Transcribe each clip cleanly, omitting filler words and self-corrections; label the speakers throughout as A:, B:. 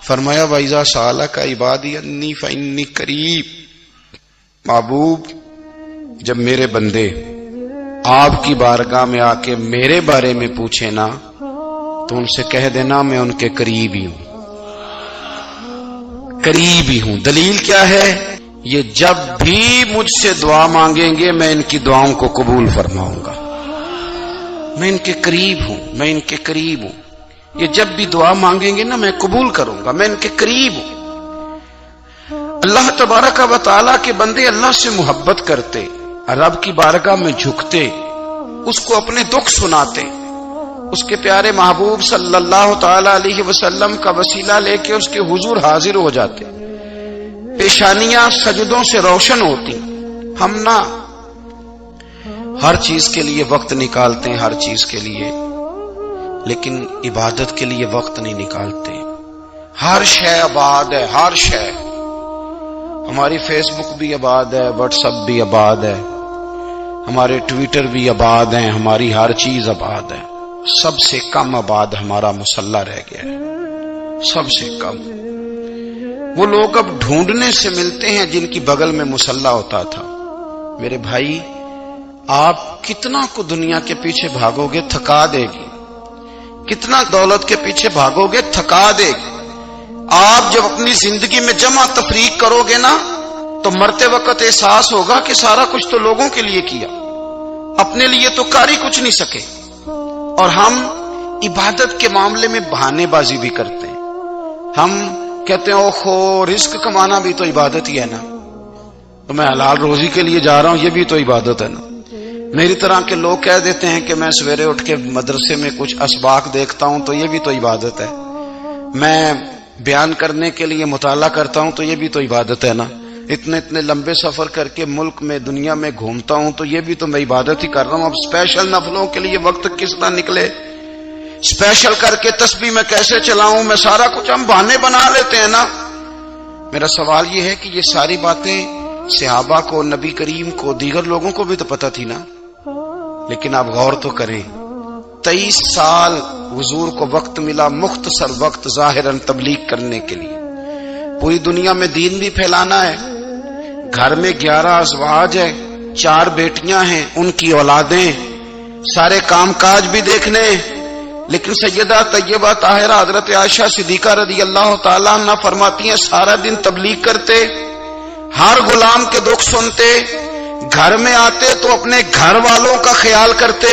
A: فرمایا وَإِذَا سَأَلَكَ عِبَادِي أَنِّي فَإِنِّي قَرِيب، محبوب جب میرے بندے آپ کی بارگاہ میں آ کے میرے بارے میں پوچھے نا تو ان سے کہہ دینا میں ان کے قریب ہی ہوں، قریب ہی ہوں۔ دلیل کیا ہے؟ یہ جب بھی مجھ سے دعا مانگیں گے میں ان کی دعاؤں کو قبول فرماؤں گا، میں ان کے قریب ہوں، میں ان کے قریب ہوں۔ یہ جب بھی دعا مانگیں گے نا میں قبول کروں گا، میں ان کے قریب ہوں۔ اللہ تبارک و تعالیٰ کے بندے اللہ سے محبت کرتے، رب کی بارگاہ میں جھکتے، اس کو اپنے دکھ سناتے، اس کے پیارے محبوب صلی اللہ تعالی علیہ وسلم کا وسیلہ لے کے اس کے حضور حاضر ہو جاتے، پیشانیاں سجدوں سے روشن ہوتی۔ ہم نہ ہر چیز کے لیے وقت نکالتے ہیں، ہر چیز کے لیے، لیکن عبادت کے لیے وقت نہیں نکالتے۔ ہر شے آباد ہے، ہر شے، ہماری فیس بک بھی آباد ہے، واٹس ایپ بھی آباد ہے، ہمارے ٹویٹر بھی آباد ہیں، ہماری ہر چیز آباد ہے۔ سب سے کم آباد ہمارا مصلی رہ گیا ہے، سب سے کم۔ وہ لوگ اب ڈھونڈنے سے ملتے ہیں جن کی بغل میں مصلی ہوتا تھا۔ میرے بھائی، آپ کتنا کو دنیا کے پیچھے بھاگو گے تھکا دے گی، کتنا دولت کے پیچھے بھاگو گے تھکا دے گی۔ آپ جب اپنی زندگی میں جمع تفریق کرو گے نا تو مرتے وقت احساس ہوگا کہ سارا کچھ تو لوگوں کے لیے کیا، اپنے لیے تو کاری کچھ نہیں سکے۔ اور ہم عبادت کے معاملے میں بہانے بازی بھی کرتے ہیں۔ ہم کہتے ہیں اوہو رزق کمانا بھی تو عبادت ہی ہے نا، تو میں حلال روزی کے لیے جا رہا ہوں، یہ بھی تو عبادت ہے نا۔ میری طرح کے لوگ کہہ دیتے ہیں کہ میں سویرے اٹھ کے مدرسے میں کچھ اسباق دیکھتا ہوں تو یہ بھی تو عبادت ہے، میں بیان کرنے کے لیے مطالعہ کرتا ہوں تو یہ بھی تو عبادت ہے نا، اتنے لمبے سفر کر کے ملک میں دنیا میں گھومتا ہوں تو یہ بھی تو میں عبادت ہی کر رہا ہوں۔ اب اسپیشل نفلوں کے لیے وقت کس طرح نکلے، اسپیشل کر کے تسبیح میں کیسے چلاؤں، میں سارا کچھ ہم بہانے بنا لیتے ہیں نا۔ میرا سوال یہ ہے کہ یہ ساری باتیں صحابہ کو، نبی کریم کو، دیگر لوگوں کو بھی تو پتہ تھی نا، لیکن آپ غور تو کریں، 23 سال حضور کو وقت ملا، مختصر وقت ظاہراً تبلیغ کرنے کے لیے، پوری دنیا میں دین بھی پھیلانا ہے۔ گھر میں 11 ازواج ہے، 4 بیٹیاں ہیں، ان کی اولادیں، سارے کام کاج بھی دیکھنے، لیکن سیدہ طیبہ طاہرہ حضرت عائشہ صدیقہ رضی اللہ تعالیٰ عنہ فرماتی ہیں سارا دن تبلیغ کرتے، ہر غلام کے دکھ سنتے، گھر میں آتے تو اپنے گھر والوں کا خیال کرتے،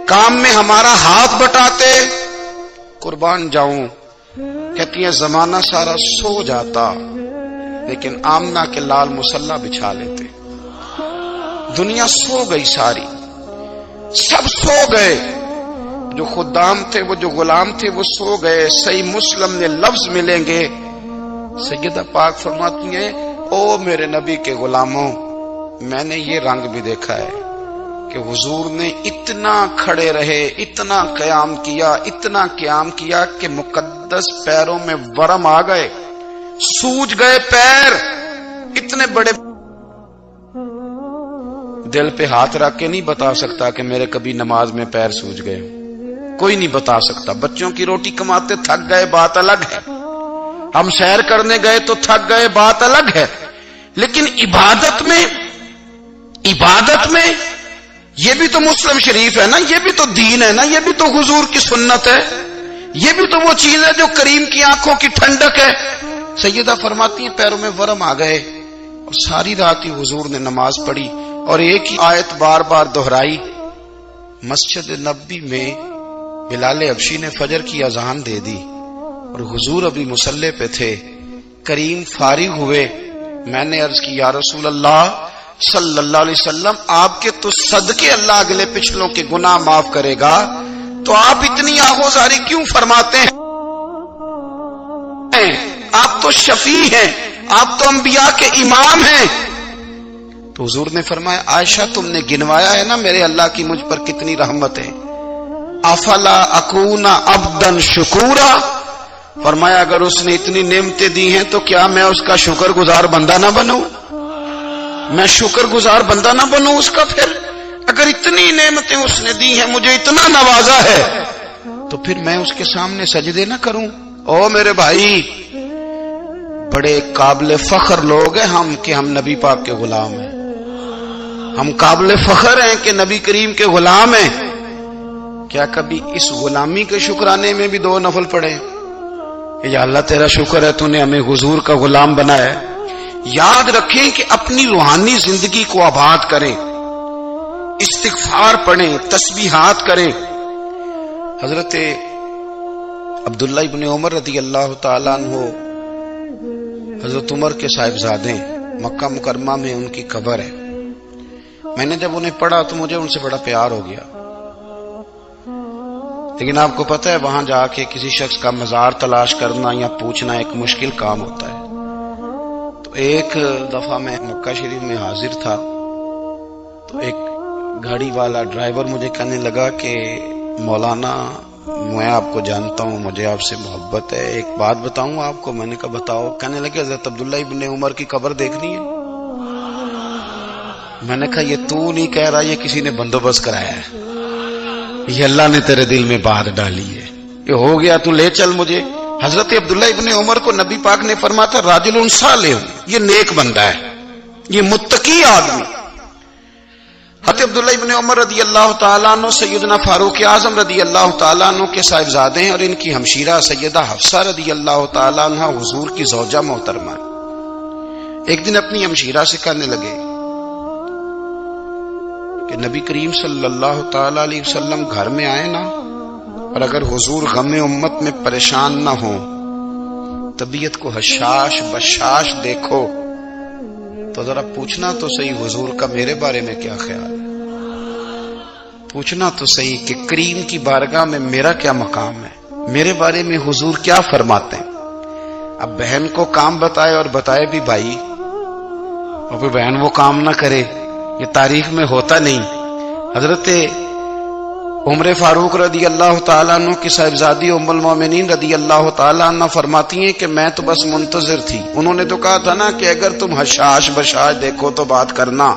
A: کام میں ہمارا ہاتھ بٹاتے۔ قربان جاؤں، کہتی ہیں زمانہ سارا سو جاتا لیکن آمنہ کے لال مصلی بچھا لیتے۔ دنیا سو گئی، ساری سب سو گئے، جو خدام تھے، وہ جو غلام تھے وہ سو گئے۔ صحیح مسلم میں لفظ ملیں گے، سیدہ پاک فرماتی ہیں او میرے نبی کے غلاموں، میں نے یہ رنگ بھی دیکھا ہے کہ حضور نے اتنا کھڑے رہے، اتنا قیام کیا، اتنا قیام کیا کہ مقدس پیروں میں ورم آ گئے، سوج گئے پیر، اتنے بڑے۔ دل پہ ہاتھ رکھ کے نہیں بتا سکتا کہ میرے کبھی نماز میں پیر سوج گئے، کوئی نہیں بتا سکتا۔ بچوں کی روٹی کماتے تھک گئے بات الگ ہے، ہم سیر کرنے گئے تو تھک گئے بات الگ ہے، لیکن عبادت میں یہ بھی تو مسلم شریف ہے نا، یہ بھی تو دین ہے نا، یہ بھی تو حضور کی سنت ہے، یہ بھی تو وہ چیز ہے جو کریم کی آنکھوں کی ٹھنڈک ہے۔ سیدہ فرماتی ہیں پیروں میں ورم آ گئے، اور ساری رات ہی حضور نے نماز پڑھی اور ایک ہی آیت بار بار دہرائی۔ مسجد نبوی میں بلال حبشی نے فجر کی اذان دے دی اور حضور ابھی مصلی پہ تھے، کریم فارغ ہوئے، میں نے عرض کی یا رسول اللہ صلی اللہ علیہ وسلم، آپ کے تو صدقے اللہ اگلے پچھلوں کے گناہ معاف کرے گا، تو آپ اتنی آہوزاری کیوں فرماتے ہیں؟ آپ تو شفیع ہیں، آپ تو انبیاء کے امام ہیں۔ تو حضور نے فرمایا عائشہ تم نے گنوایا ہے نا میرے اللہ کی مجھ پر کتنی رحمت ہے، افلا اکون عبدا شکورا، فرمایا اگر اس نے اتنی نعمتیں دی ہیں تو کیا میں اس کا شکر گزار بندہ نہ بنوں، میں شکر گزار بندہ نہ بنوں اس کا؟ پھر اگر اتنی نعمتیں اس نے دی ہیں، مجھے اتنا نوازا ہے، تو پھر میں اس کے سامنے سجدے نہ کروں؟ او میرے بھائی، بڑے قابل فخر لوگ ہیں ہم کہ ہم نبی پاک کے غلام ہیں. ہم قابل فخر ہیں کہ نبی کریم کے غلام ہیں. کیا کبھی اس غلامی کے شکرانے میں بھی 2 نفل پڑھے کہ یا اللہ تیرا شکر ہے تو نے ہمیں حضور کا غلام بنایا ہے. یاد رکھیں کہ اپنی روحانی زندگی کو آباد کریں, استغفار پڑھیں, تسبیحات کریں. حضرت عبداللہ ابن عمر رضی اللہ تعالیٰ عنہ حضرت عمر کے صاحبزادے, مکہ مکرمہ میں ان کی قبر ہے. میں نے جب انہیں پڑھا تو مجھے ان سے بڑا پیار ہو گیا. لیکن آپ کو پتہ ہے وہاں جا کے کسی شخص کا مزار تلاش کرنا یا پوچھنا ایک مشکل کام ہوتا ہے. تو ایک دفعہ میں مکہ شریف میں حاضر تھا تو ایک گاڑی والا ڈرائیور مجھے کہنے لگا کہ مولانا میں آپ کو جانتا ہوں, مجھے آپ سے محبت ہے, ایک بات بتاؤں آپ کو. میں نے کہا بتاؤ. کہنے لگے حضرت عبداللہ ابن عمر کی قبر دیکھنی ہے. میں نے کہا یہ تو نہیں کہہ رہا, یہ کسی نے بندوبست کرایا ہے, یہ اللہ نے تیرے دل میں بات ڈالی ہے, یہ ہو گیا تو لے چل مجھے. حضرت عبداللہ ابن عمر کو نبی پاک نے فرمایا تھا راجل صالح, یہ نیک بندہ ہے, یہ متقی آدمی. حضرت عبداللہ ابن عمر رضی اللہ تعالیٰ عنہ سیدنا فاروق اعظم رضی اللہ تعالیٰ عنہ کے صاحبزادے ہیں اور ان کی ہمشیرہ سیدہ حفصہ رضی اللہ تعالیٰ عنہ حضور کی زوجہ محترمہ. ایک دن اپنی ہمشیرہ سے کہنے لگے کہ نبی کریم صلی اللہ تعالیٰ علیہ وسلم گھر میں آئے نا, اور اگر حضور غم امت میں پریشان نہ ہوں, طبیعت کو حشاش بشاش دیکھو تو ذرا پوچھنا تو صحیح حضور کا میرے بارے میں کیا خیال ہے, پوچھنا تو صحیح کہ کریم کی بارگاہ میں میرا کیا مقام ہے, میرے بارے میں حضور کیا فرماتے ہیں. اب بہن کو کام بتائے اور بتائے بھی بھائی, اور پھر بہن وہ کام نہ کرے, یہ تاریخ میں ہوتا نہیں. حضرت عمر فاروق رضی اللہ تعالیٰ عنہ کی صاحبزادی ام المومنین رضی اللہ تعالیٰ عنہ فرماتی ہیں کہ میں تو بس منتظر تھی. انہوں نے تو کہا تھا نا کہ اگر تم حشاش بشاش دیکھو تو بات کرنا,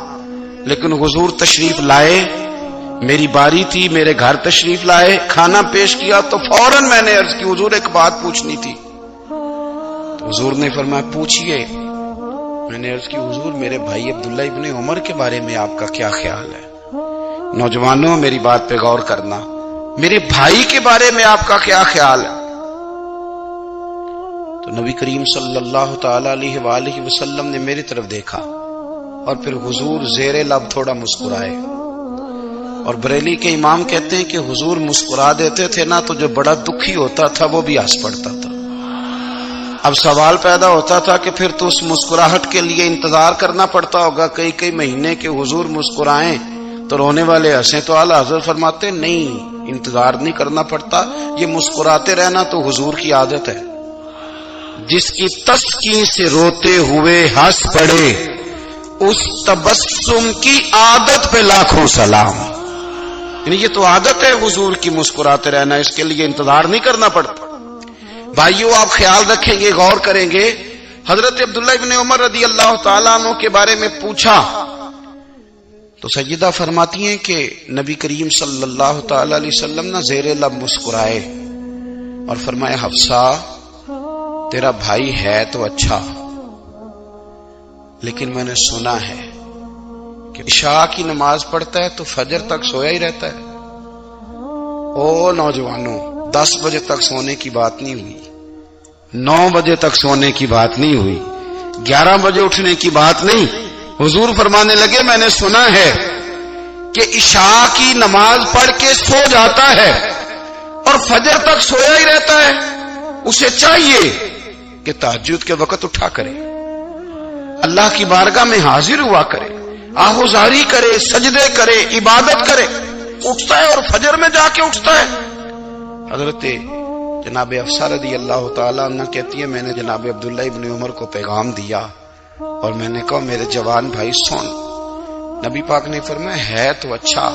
A: لیکن حضور تشریف لائے, میری باری تھی, میرے گھر تشریف لائے, کھانا پیش کیا تو فوراً میں نے عرض کی حضور ایک بات پوچھنی تھی. تو حضور نے فرمایا پوچھئے. میں نے عرض کی حضور میرے بھائی عبداللہ ابن عمر کے بارے میں آپ کا کیا خیال ہے. نوجوانوں میری بات پہ غور کرنا, میرے بھائی کے بارے میں آپ کا کیا خیال ہے. تو نبی کریم صلی اللہ تعالی علیہ وآلہ وسلم نے میری طرف دیکھا اور پھر حضور زیر لب تھوڑا مسکرائے. اور بریلی کے امام کہتے ہیں کہ حضور مسکرا دیتے تھے نا تو جو بڑا دکھی ہوتا تھا وہ بھی ہنس پڑتا تھا. اب سوال پیدا ہوتا تھا کہ پھر تو اس مسکراہٹ کے لیے انتظار کرنا پڑتا ہوگا کئی مہینے کے حضور مسکرائیں تو رونے والے ہنسیں. تو اعلیٰ حضرت فرماتے نہیں, انتظار نہیں کرنا پڑتا, یہ مسکراتے رہنا تو حضور کی عادت ہے. جس کی تسکین سے روتے ہوئے ہنس پڑے اس تبسم کی عادت پہ لاکھوں سلام. یعنی یہ تو عادت ہے حضور کی مسکراتے رہنا, اس کے لیے انتظار نہیں کرنا پڑتا. بھائیو آپ خیال رکھیں گے, غور کریں گے. حضرت عبداللہ ابن عمر رضی اللہ تعالیٰ عنہ کے بارے میں پوچھا تو سیدہ فرماتی ہیں کہ نبی کریم صلی اللہ تعالی علیہ وسلم نہ زیر لب مسکرائے اور فرمایا حفصہ تیرا بھائی ہے تو اچھا, لیکن میں نے سنا ہے کہ عشاء کی نماز پڑھتا ہے تو فجر تک سویا ہی رہتا ہے. او نوجوانوں, 10 بجے تک سونے کی بات نہیں ہوئی, 9 بجے تک سونے کی بات نہیں ہوئی, 11 بجے اٹھنے کی بات نہیں. حضور فرمانے لگے میں نے سنا ہے کہ عشاء کی نماز پڑھ کے سو جاتا ہے اور فجر تک سویا ہی رہتا ہے, اسے چاہیے کہ تہجد کے وقت اٹھا کرے, اللہ کی بارگاہ میں حاضر ہوا کرے, آہوزاری کرے, سجدے کرے, عبادت کرے. اٹھتا ہے اور فجر میں جا کے اٹھتا ہے. حضرت جناب حفصہ رضی اللہ تعالیٰ عنہ کہتی ہے میں نے جناب عبداللہ ابن عمر کو پیغام دیا اور میں نے کہا میرے جوان بھائی سن. نبی پاک نے فرمایا ہے تو اچھا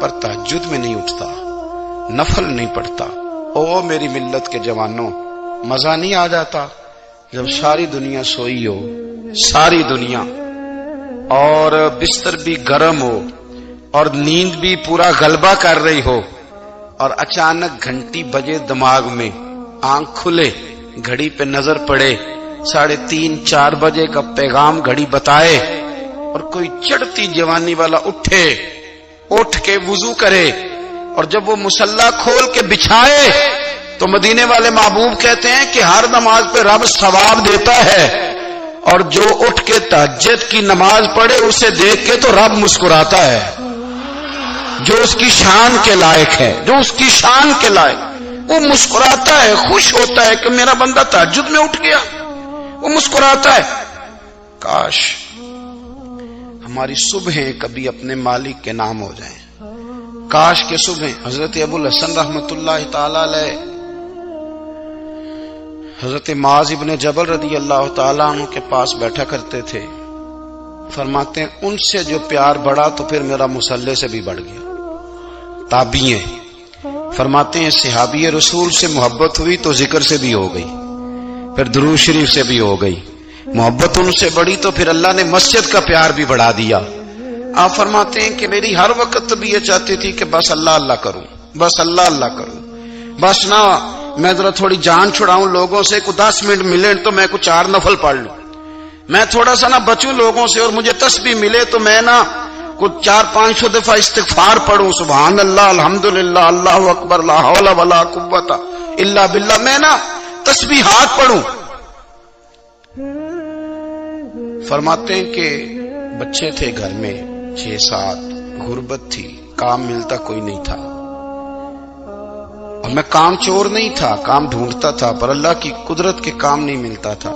A: پر تہجد میں نہیں اٹھتا, نفل نہیں پڑھتا. او میری ملت کے جوانوں, مزہ نہیں آ جاتا جب ساری دنیا سوئی ہو, ساری دنیا, اور بستر بھی گرم ہو اور نیند بھی پورا غلبہ کر رہی ہو, اور اچانک گھنٹی بجے دماغ میں, آنکھ کھلے, گھڑی پہ نظر پڑے 3:30 4 بجے کا پیغام گھڑی بتائے اور کوئی چڑھتی جوانی والا اٹھ کے وضو کرے اور جب وہ مصلی کھول کے بچھائے تو مدینے والے محبوب کہتے ہیں کہ ہر نماز پہ رب ثواب دیتا ہے، اور جو اٹھ کے تہجد کی نماز پڑھے اسے دیکھ کے تو رب مسکراتا ہے، جو اس کی شان کے لائق ہے، جو اس کی شان کے لائق، وہ مسکراتا ہے، خوش ہوتا ہے کہ میرا بندہ تہجد میں اٹھ گیا، وہ مسکراتا ہے۔ کاش ہماری صبحیں کبھی اپنے مالک کے نام ہو جائیں، کاش کے صبحیں۔ حضرت ابو الحسن رحمت اللہ تعالی علیہ حضرت معاذ ابن جبل رضی اللہ تعالیٰ عنہ کے پاس بیٹھا کرتے تھے، فرماتے ہیں ان سے جو پیار بڑھا تو پھر میرا مصلی سے بھی بڑھ گیا۔ تابعین فرماتے ہیں صحابی رسول سے محبت ہوئی تو ذکر سے بھی ہو گئی، پھر درود شریف سے بھی ہو گئی، محبت ان سے بڑھی تو پھر اللہ نے مسجد کا پیار بھی بڑھا دیا۔ آپ فرماتے ہیں کہ میری ہر وقت طبیعت چاہتی تھی کہ بس اللہ اللہ کروں، بس اللہ اللہ کروں، بس نہ میں ذرا تھوڑی جان چھڑاؤں لوگوں سے، کو 10 منٹ ملے تو میں کچھ 4 نفل پڑھ لوں، میں تھوڑا سا نہ بچوں لوگوں سے، اور مجھے تسبیح ملے تو میں نہ کچھ 400-500 دفعہ استغفار پڑھوں، سبحان اللہ الحمدللہ اللہ اکبر لا حول ولا قوت الا باللہ، میں نہ تسبیحات پڑھوں۔ فرماتے ہیں کہ بچے تھے گھر میں 6-7، غربت تھی، کام ملتا کوئی نہیں تھا، اور میں کام چور نہیں تھا، کام ڈھونڈتا تھا، پر اللہ کی قدرت کے کام نہیں ملتا تھا۔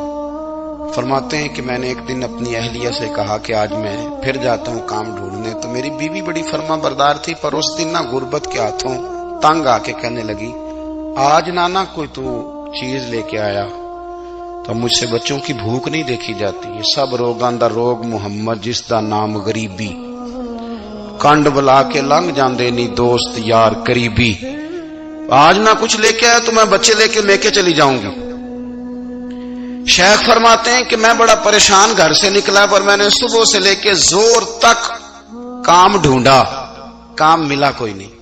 A: فرماتے ہیں کہ میں نے ایک دن اپنی اہلیہ سے کہا کہ آج میں پھر جاتا ہوں کام ڈھونڈنے، تو میری بیوی بڑی فرما بردار تھی، پر اس دن نہ غربت کے ہاتھوں تنگ آ کے کہنے لگی آج نانا کوئی تو چیز لے کے آیا، تو مجھ سے بچوں کی بھوک نہیں دیکھی جاتی، یہ سب روگاں دا روگ محمد جس دا نام غریبی، کنڈ بلا کے لنگ جاندے نہیں دوست یار قریبی، آج نہ کچھ لے کے آیا تو میں بچے لے کے چلی جاؤں گی۔ شیخ فرماتے ہیں کہ میں بڑا پریشان گھر سے نکلا، پر میں نے صبح سے لے کے زور تک کام ڈھونڈا، کام ملا کوئی نہیں،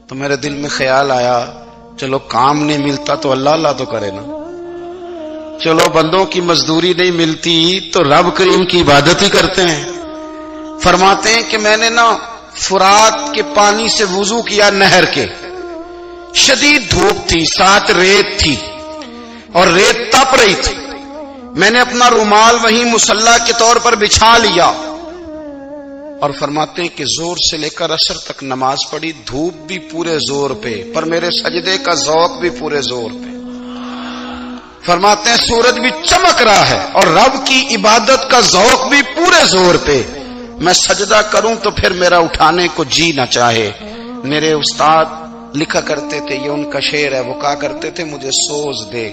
A: تو میرے دل میں خیال آیا چلو کام نہیں ملتا تو اللہ اللہ تو کرے نا، چلو بندوں کی مزدوری نہیں ملتی تو رب کریم کی عبادت ہی کرتے ہیں۔ فرماتے ہیں کہ میں نے نا فرات کے پانی سے وضو کیا، نہر کے، شدید دھوپ تھی، ساتھ ریت تھی اور ریت تپ رہی تھی، میں نے اپنا رومال وہیں مصلی کے طور پر بچھا لیا، اور فرماتے ہیں کہ زور سے لے کر عصر تک نماز پڑھی، دھوپ بھی پورے زور پہ، پر میرے سجدے کا ذوق بھی پورے زور پہ۔ فرماتے ہیں سورج بھی چمک رہا ہے اور رب کی عبادت کا ذوق بھی پورے زور پہ، میں سجدہ کروں تو پھر میرا اٹھانے کو جی نہ چاہے۔ میرے استاد لکھا کرتے تھے، یہ ان کا شعر ہے، وہ کہا کرتے تھے مجھے سوز دے،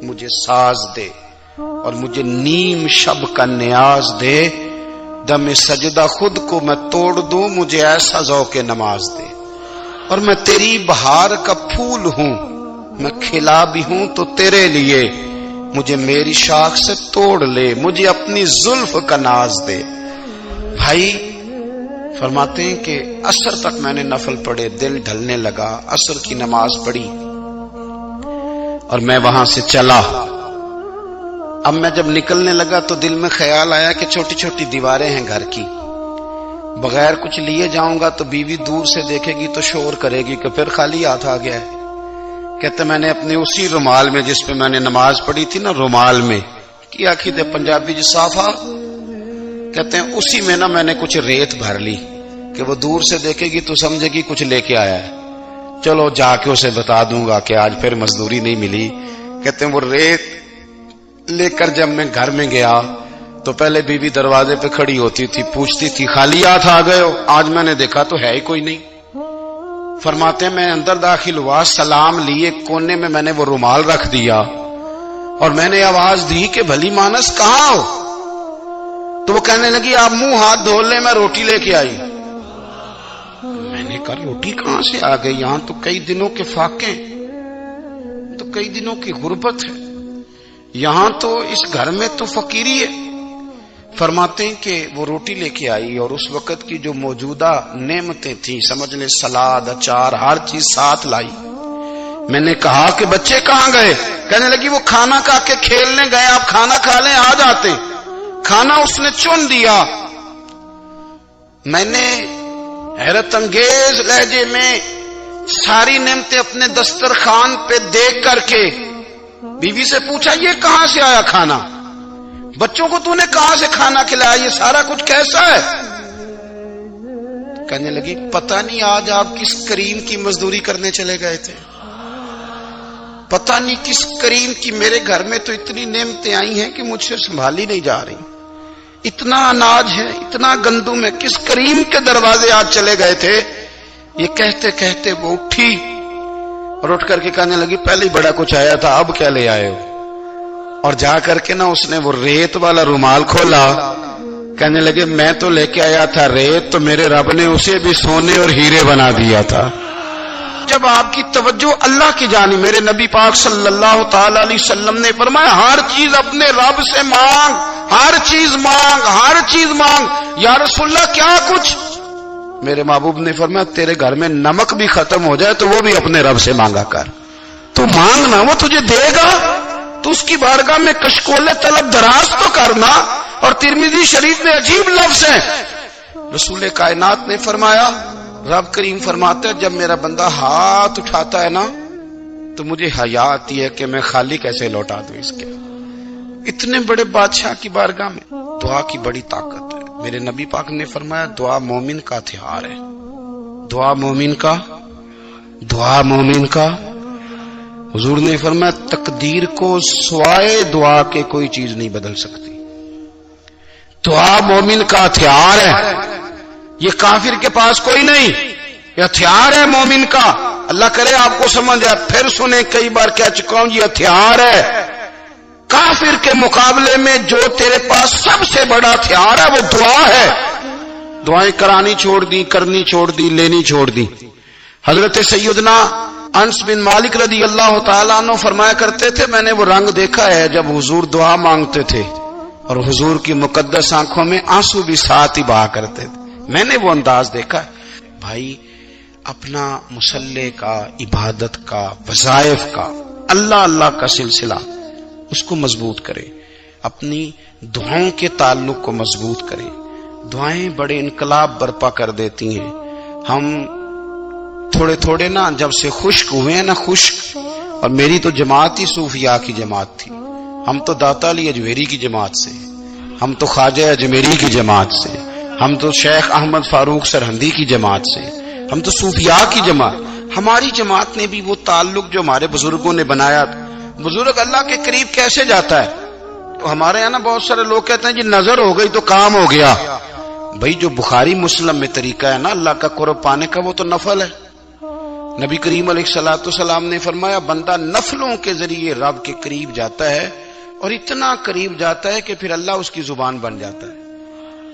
A: مجھے ساز دے، اور مجھے نیم شب کا نیاز دے، دم سجدہ خود کو میں توڑ دوں، مجھے ایسا ذوق نماز دے، اور میں تیری بہار کا پھول ہوں، میں کھلا بھی ہوں تو تیرے لیے، مجھے میری شاخ سے توڑ لے، مجھے اپنی زلف کا ناز دے۔ بھائی فرماتے ہیں کہ عصر تک میں نے نفل پڑھے، دل ڈھلنے لگا، عصر کی نماز پڑھی اور میں وہاں سے چلا۔ اب میں جب نکلنے لگا تو دل میں خیال آیا کہ چھوٹی چھوٹی دیواریں ہیں گھر کی، بغیر کچھ لیے جاؤں گا تو بیوی دور سے دیکھے گی تو شور کرے گی کہ پھر خالی ہاتھ آ گیا ہے۔ کہتے میں نے اپنے اسی رومال میں جس پہ میں نے نماز پڑھی تھی نا، رومال میں کی آخی دے پنجابی جو صافا، کہتے ہیں اسی میں نا میں نے کچھ ریت بھر لی کہ وہ دور سے دیکھے گی تو سمجھے گی کچھ لے کے آیا ہے، چلو جا کے اسے بتا دوں گا کہ آج پھر مزدوری نہیں ملی۔ کہتے ہیں وہ ریت لے کر جب میں گھر میں گیا تو پہلے بیوی دروازے پہ کھڑی ہوتی تھی، پوچھتی تھی خالی ہاتھ آ گئے ہو؟ آج میں نے دیکھا تو ہے ہی کوئی نہیں۔ فرماتے ہیں میں اندر داخل ہوا، سلام لیے، کونے میں میں نے وہ رومال رکھ دیا اور میں نے آواز دی کہ بھلی مانس کہاں ہو؟ تو وہ کہنے لگی آپ منہ ہاتھ دھو لیں، میں روٹی لے کے آئی۔ میں نے کہا روٹی کہاں سے آ گئی؟ یہاں تو کئی دنوں کے فاقے، تو کئی دنوں کی غربت ہے، یہاں تو اس گھر میں تو فقیری ہے۔ فرماتے ہیں کہ وہ روٹی لے کے آئی اور اس وقت کی جو موجودہ نعمتیں تھیں، سمجھ لیں سلاد، اچار، ہر چیز ساتھ لائی۔ میں نے کہا کہ بچے کہاں گئے؟ کہنے لگی وہ کھانا کھا کے کھیلنے گئے، آپ کھانا کھا لیں آ جاتے۔ کھانا اس نے چن دیا۔ میں نے حیرت انگیز لہجے میں ساری نعمتیں اپنے دسترخوان پہ دیکھ کر کے بیوی سے پوچھا یہ کہاں سے آیا کھانا؟ بچوں کو تو نے کہاں سے کھانا کھلایا؟ یہ سارا کچھ کیسا ہے؟ کہنے لگی پتہ نہیں آج آپ کس کریم کی مزدوری کرنے چلے گئے تھے، پتہ نہیں کس کریم کی، میرے گھر میں تو اتنی نعمتیں آئی ہیں کہ مجھ سے سنبھالی نہیں جا رہی، اتنا اناج ہے، اتنا گندم ہے، کس کریم کے دروازے آج چلے گئے تھے؟ یہ کہتے کہتے وہ اٹھی اور اٹھ کر کے کہنے لگی پہلے ہی بڑا کچھ آیا تھا، اب کیا لے آئے ہو؟ اور جا کر کے نا اس نے وہ ریت والا رومال کھولا، کہنے لگے میں تو لے کے آیا تھا ریت، تو میرے رب نے اسے بھی سونے اور ہیرے بنا دیا تھا۔ جب آپ کی توجہ اللہ کی جانب، میرے نبی پاک صلی اللہ تعالی علیہ وسلم نے فرمایا ہر چیز اپنے رب سے مانگ، ہر چیز مانگ، ہر چیز مانگ۔ یا رسول اللہ کیا کچھ؟ میرے محبوب نے فرمایا تیرے گھر میں نمک بھی ختم ہو جائے تو وہ بھی اپنے رب سے مانگا کر، تو مانگنا وہ تجھے دے گا، تو اس کی بارگاہ میں کشکول طلب دراز تو کرنا۔ اور ترمذی شریف میں عجیب لفظ ہے، رسول کائنات نے فرمایا، رب کریم فرماتا ہے جب میرا بندہ ہاتھ اٹھاتا ہے نا تو مجھے حیا آتی ہے کہ میں خالی کیسے لوٹا دوں اس کے۔ اتنے بڑے بادشاہ کی بارگاہ میں دعا کی بڑی طاقت ہے۔ میرے نبی پاک نے فرمایا دعا مومن کا ہتھیار ہے، دعا مومن کا، دعا مومن کا۔ حضور نے فرمایا تقدیر کو سوائے دعا کے کوئی چیز نہیں بدل سکتی، دعا مومن کا ہتھیار ہے، یہ کافر کے پاس کوئی نہیں، یہ ہتھیار ہے مومن کا۔ اللہ کرے آپ کو سمجھ آئے، پھر سنیں، کئی بار کہہ چکا ہوں یہ ہتھیار ہے۔ کافر کے مقابلے میں جو تیرے پاس سب سے بڑا ہتھیار ہے وہ دعا ہے۔ دعائیں کرانی چھوڑ دی، کرنی چھوڑ دی، لینی چھوڑ دی۔ حضرت سیدنا انس بن مالک رضی اللہ تعالیٰ عنہ فرمایا کرتے تھے میں نے وہ رنگ دیکھا ہے جب حضور دعا مانگتے تھے اور حضور کی مقدس آنکھوں میں آنسو بھی ساتھ ہی بہا کرتے تھے، میں نے وہ انداز دیکھا ہے۔ بھائی اپنا مصلی کا، عبادت کا، وظائف کا، اللہ اللہ کا سلسلہ اس کو مضبوط کرے، اپنی دعاؤں کے تعلق کو مضبوط کرے۔ دعائیں بڑے انقلاب برپا کر دیتی ہیں۔ ہم تھوڑے تھوڑے نا جب سے خشک ہوئے ہیں نا، خشک، اور میری تو جماعت ہی صوفیاء کی جماعت تھی، ہم تو داتا علی اجمیری کی جماعت سے، ہم تو خواجہ اجمیری کی جماعت سے، ہم تو شیخ احمد فاروق سرہندی کی جماعت سے، ہم تو صوفیاء کی جماعت۔ ہماری جماعت نے بھی وہ تعلق جو ہمارے بزرگوں نے بنایا تھا۔ بزرگ اللہ کے قریب کیسے جاتا ہے؟ تو ہمارے یہاں نا بہت سارے لوگ کہتے ہیں جی نظر ہو گئی تو کام ہو گیا۔ بھائی جو بخاری مسلم میں طریقہ ہے نا اللہ کا قرب پانے کا وہ تو نفل ہے۔ نبی کریم علیہ الصلوۃ والسلام نے فرمایا بندہ نفلوں کے ذریعے رب کے قریب جاتا ہے، اور اتنا قریب جاتا ہے کہ پھر اللہ اس کی زبان بن جاتا ہے،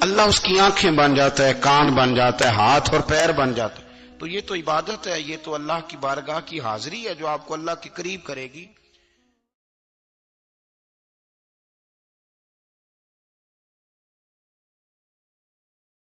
A: اللہ اس کی آنکھیں بن جاتا ہے، کان بن جاتا ہے، ہاتھ اور پیر بن جاتا ہے۔ تو یہ تو عبادت ہے، یہ تو اللہ کی بارگاہ کی حاضری ہے جو آپ کو اللہ کے قریب کرے گی۔